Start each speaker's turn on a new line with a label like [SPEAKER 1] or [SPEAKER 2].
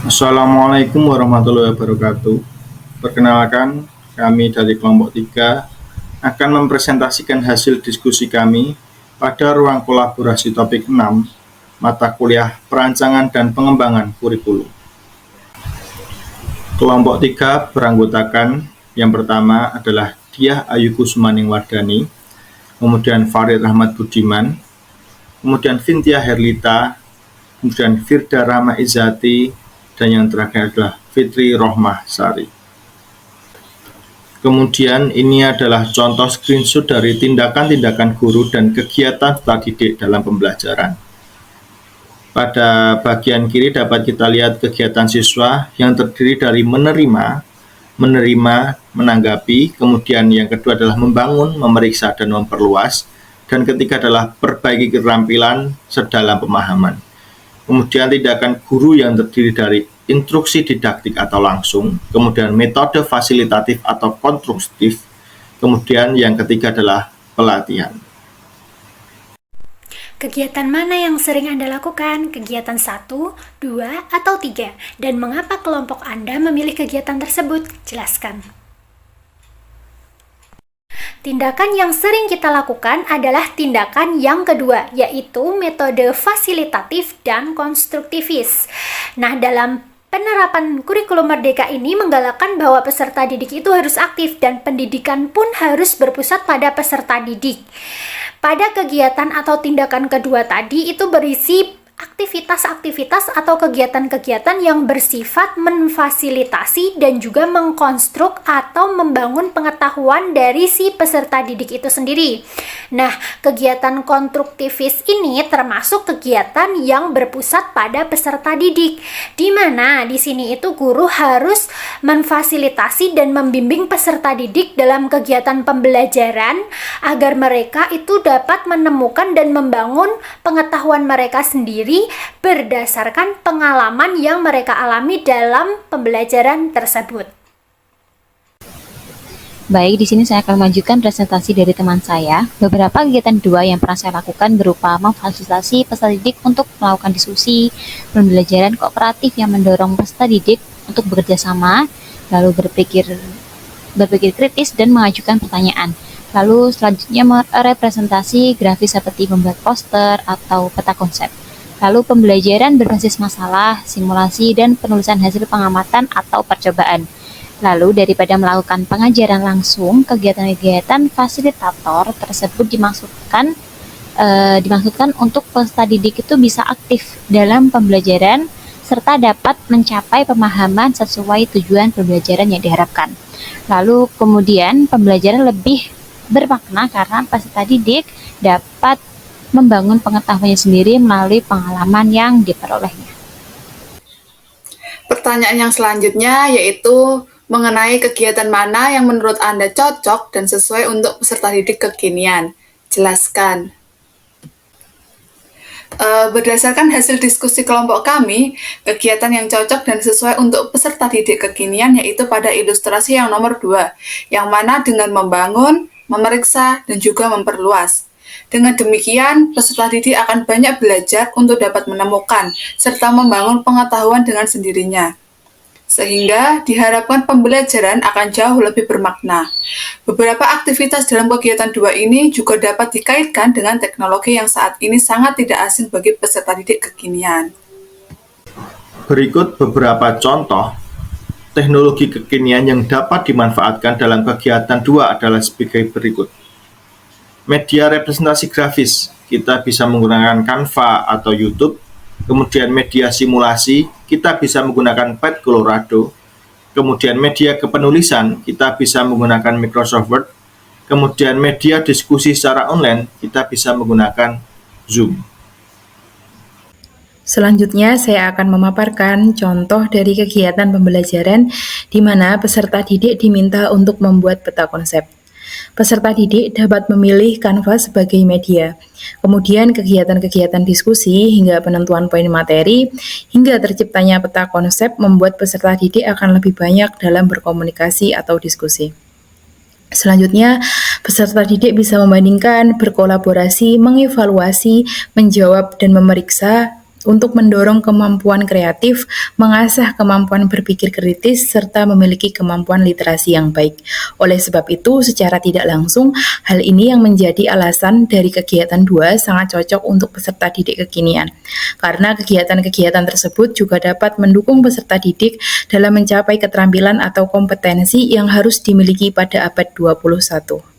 [SPEAKER 1] Assalamualaikum warahmatullahi wabarakatuh. Perkenalkan, kami dari kelompok 3 akan mempresentasikan hasil diskusi kami pada ruang kolaborasi topik 6, mata kuliah perancangan dan pengembangan kurikulum. Kelompok 3 beranggotakan yang pertama adalah Diah Ayu Kusmaning Wardani, kemudian Farid Rahmat Budiman, kemudian Vintia Herlita, kemudian Firda Rama Izati, dan yang terakhir adalah Fitri Rohmah Sari. Kemudian ini adalah contoh screenshot dari tindakan-tindakan guru dan kegiatan peserta didik dalam pembelajaran. Pada bagian kiri dapat kita lihat kegiatan siswa yang terdiri dari menerima, menanggapi, kemudian yang kedua adalah membangun, memeriksa, dan memperluas, dan ketiga adalah perbaiki keterampilan sedalam pemahaman. Kemudian tindakan guru yang terdiri dari instruksi didaktik atau langsung, kemudian metode fasilitatif atau konstruktif, kemudian yang ketiga adalah pelatihan.
[SPEAKER 2] Kegiatan mana yang sering Anda lakukan? Kegiatan 1, 2, atau 3? Dan mengapa kelompok Anda memilih kegiatan tersebut? Jelaskan. Tindakan yang sering kita lakukan adalah tindakan yang kedua, yaitu metode fasilitatif dan konstruktivis. Nah, dalam penerapan kurikulum merdeka ini menggalakkan bahwa peserta didik itu harus aktif dan pendidikan pun harus berpusat pada peserta didik. Pada kegiatan atau tindakan kedua tadi itu berisi aktivitas-aktivitas atau kegiatan-kegiatan yang bersifat memfasilitasi dan juga mengkonstruk atau membangun pengetahuan dari si peserta didik itu sendiri. Nah, kegiatan konstruktivis ini termasuk kegiatan yang berpusat pada peserta didik, di mana di sini itu guru harus memfasilitasi dan membimbing peserta didik dalam kegiatan pembelajaran agar mereka itu dapat menemukan dan membangun pengetahuan mereka sendiri berdasarkan pengalaman yang mereka alami dalam pembelajaran tersebut.
[SPEAKER 3] Baik, di sini saya akan mengajukan presentasi dari teman saya. Beberapa kegiatan dua yang pernah saya lakukan berupa memfasilitasi peserta didik untuk melakukan diskusi, pembelajaran kooperatif yang mendorong peserta didik untuk bekerja sama, lalu berpikir kritis dan mengajukan pertanyaan. Lalu selanjutnya representasi grafis seperti membuat poster atau peta konsep. Lalu pembelajaran berbasis masalah, simulasi, dan penulisan hasil pengamatan atau percobaan. Lalu daripada melakukan pengajaran langsung, kegiatan-kegiatan fasilitator tersebut dimaksudkan untuk peserta didik itu bisa aktif dalam pembelajaran serta dapat mencapai pemahaman sesuai tujuan pembelajaran yang diharapkan. Lalu kemudian pembelajaran lebih bermakna karena peserta didik dapat membangun pengetahuannya sendiri melalui pengalaman yang diperolehnya.
[SPEAKER 4] Pertanyaan yang selanjutnya yaitu mengenai kegiatan mana yang menurut Anda cocok dan sesuai untuk peserta didik kekinian. Jelaskan. Berdasarkan hasil diskusi kelompok kami, kegiatan yang cocok dan sesuai untuk peserta didik kekinian yaitu pada ilustrasi yang nomor 2, yang mana dengan membangun, memeriksa, dan juga memperluas. Dengan demikian, peserta didik akan banyak belajar untuk dapat menemukan serta membangun pengetahuan dengan sendirinya. Sehingga diharapkan pembelajaran akan jauh lebih bermakna. Beberapa aktivitas dalam kegiatan 2 ini juga dapat dikaitkan dengan teknologi yang saat ini sangat tidak asing bagi peserta didik kekinian.
[SPEAKER 1] Berikut beberapa contoh teknologi kekinian yang dapat dimanfaatkan dalam kegiatan 2 adalah sebagai berikut. Media representasi grafis, kita bisa menggunakan Canva atau YouTube. Kemudian media simulasi, kita bisa menggunakan Pad Colorado. Kemudian media kepenulisan, kita bisa menggunakan Microsoft Word. Kemudian media diskusi secara online, kita bisa menggunakan Zoom.
[SPEAKER 5] Selanjutnya, saya akan memaparkan contoh dari kegiatan pembelajaran di mana peserta didik diminta untuk membuat peta konsep. Peserta didik dapat memilih Canva sebagai media, kemudian kegiatan-kegiatan diskusi hingga penentuan poin materi, hingga terciptanya peta konsep membuat peserta didik akan lebih banyak dalam berkomunikasi atau diskusi. Selanjutnya, peserta didik bisa membandingkan, berkolaborasi, mengevaluasi, menjawab, dan memeriksa untuk mendorong kemampuan kreatif, mengasah kemampuan berpikir kritis, serta memiliki kemampuan literasi yang baik. Oleh sebab itu, secara tidak langsung, hal ini yang menjadi alasan dari kegiatan 2 sangat cocok untuk peserta didik kekinian. Karena kegiatan-kegiatan tersebut juga dapat mendukung peserta didik dalam mencapai keterampilan atau kompetensi yang harus dimiliki pada abad 21.